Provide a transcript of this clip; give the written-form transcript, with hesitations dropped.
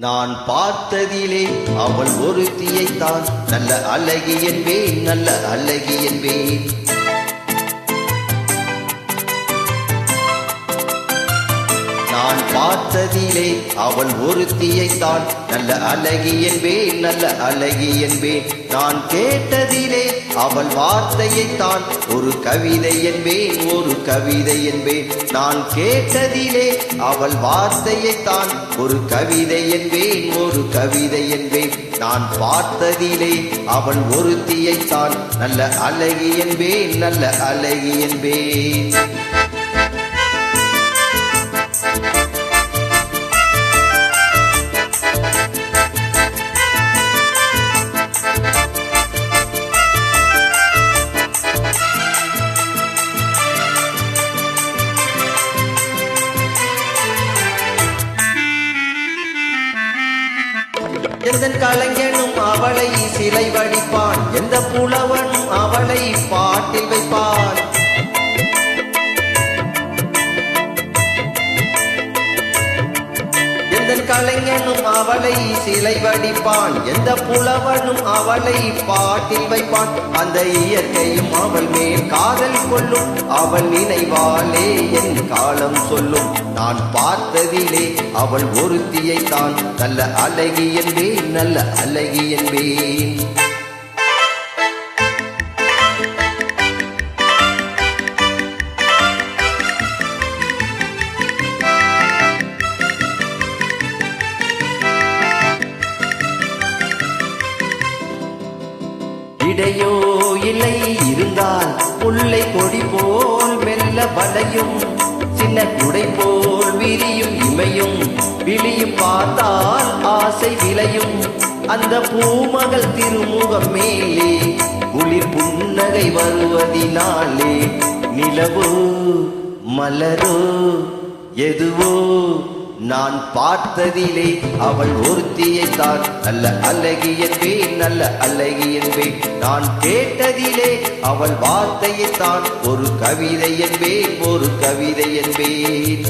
நான் பார்த்ததிலே அவள் ஒருத்தியைத்தான் நல்ல அழகி என்பேன், நல்ல அழகி என்பேன். நான் பார்த்ததிலே அவள் ஒருத்தியைத்தான் நல்ல அழகி என்பேன், நல்ல அழகி என்பேன். நான் கேட்டதிலே அவள் வார்த்தையைத்தான் ஒரு கவிதை என்பேன், ஒரு கவிதை என்பேன். நான் கேட்டதிலே அவள் வார்த்தையைத்தான் ஒரு கவிதை என்பேன், ஒரு கவிதை என்பேன். நான் பார்த்ததிலே அவள் ஒருத்தியைத்தான் நல்ல அழகி என்பேன், நல்ல அழகி என்பேன். எந்த கலைஞனும் அவளை சிலை வடிப்பான், எந்த புலவனும் அவளை பாட்டில் வைப்பான். எந்த கலைஞனும் அவளை சிலை வடிப்பான், எந்த புலவனும் அவளை பாட்டில் வைப்பான். அந்த இயற்கையும் அவள் மேல் காதல் கொள்ளும், அவள் நினைவாலே என் காலம் சொல்லும். நான் பார்த்ததிலே அவள் ஒருத்தியைத்தான் நல்ல அழகி என்பேன், நல்ல அழகி என்பேன். இடையோ இல்லை இருந்தால் முல்லை கொடி போல் மெல்ல வளையும், சின்ன குடை போல் விரியும் இமையும், விழியும் பார்த்தால் ஆசை விளையும். அந்த பூமகள் திருமுகம் மேலே குளிர் புன்னகை வருவதினாலே நிலவோ மலரோ எதுவோ நான் பார்த்ததிலே அவள் ஒருத்தியைத்தான் நல்ல அழகி என்பேன், நல்ல அழகி என்பேன். நான் கேட்டதிலே அவள் வார்த்தையைத்தான் ஒரு கவிதை என்பேன், ஒரு கவிதை என்பேன்.